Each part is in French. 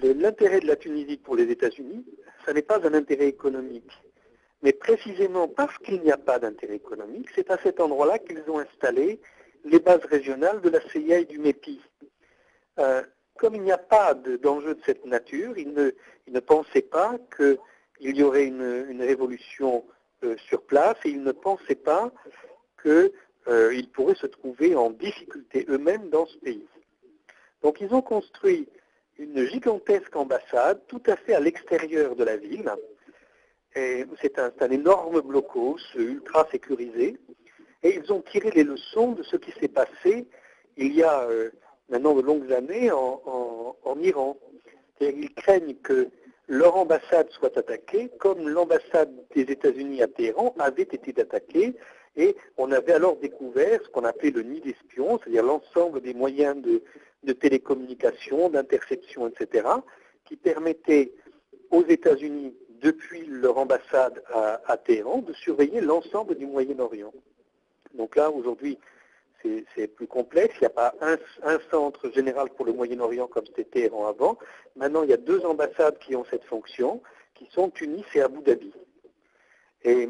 L'intérêt de la Tunisie pour les États-Unis, ça n'est pas un intérêt économique. Mais précisément parce qu'il n'y a pas d'intérêt économique, c'est à cet endroit-là qu'ils ont installé les bases régionales de la CIA et du MEPI. Comme il n'y a pas d'enjeu de cette nature, ils ne pensaient pas qu'il y aurait une révolution sur place et ils ne pensaient pas qu'ils pourraient se trouver en difficulté eux-mêmes dans ce pays. Donc ils ont construit une gigantesque ambassade tout à fait à l'extérieur de la ville. C'est un énorme blocos ultra sécurisé. Et ils ont tiré les leçons de ce qui s'est passé il y a maintenant de longues années en Iran. Ils craignent que leur ambassade soit attaquée comme l'ambassade des États-Unis à Téhéran avait été attaquée. Et on avait alors découvert ce qu'on appelait le nid d'espions, c'est-à-dire l'ensemble des moyens de télécommunication, d'interception, etc., qui permettaient aux États-Unis, depuis leur ambassade à Téhéran, de surveiller l'ensemble du Moyen-Orient. Donc là, aujourd'hui, c'est plus complexe. Il n'y a pas un centre général pour le Moyen-Orient comme c'était Téhéran avant. Maintenant, il y a 2 ambassades qui ont cette fonction, qui sont Tunis et Abu Dhabi. Et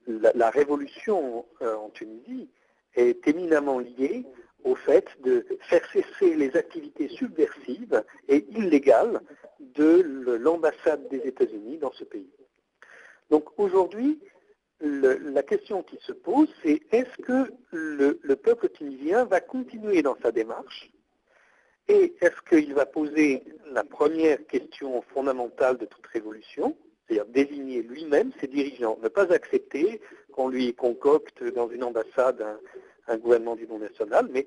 la révolution en Tunisie est éminemment liée au fait de faire cesser les activités subversives et illégales de l'ambassade des États-Unis dans ce pays. Donc aujourd'hui, la question qui se pose, c'est est-ce que le peuple tunisien va continuer dans sa démarche et est-ce qu'il va poser la première question fondamentale de toute révolution, c'est-à-dire désigner lui-même ses dirigeants, ne pas accepter qu'on lui concocte dans une ambassade un gouvernement du nom national, mais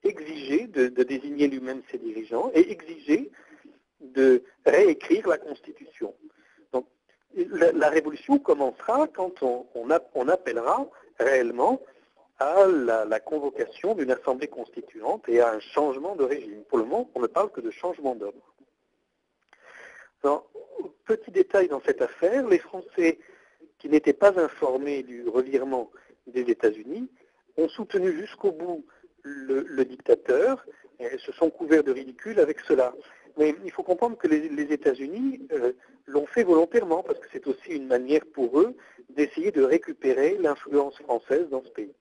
exiger de désigner lui-même ses dirigeants et exiger de réécrire la Constitution. Donc, la révolution commencera quand on appellera réellement à la convocation d'une assemblée constituante et à un changement de régime. Pour le moment, on ne parle que de changement d'homme. Petit détail dans cette affaire, les Français qui n'étaient pas informés du revirement des États-Unis ont soutenu jusqu'au bout le dictateur et se sont couverts de ridicule avec cela. Mais il faut comprendre que les États-Unis l'ont fait volontairement parce que c'est aussi une manière pour eux d'essayer de récupérer l'influence française dans ce pays.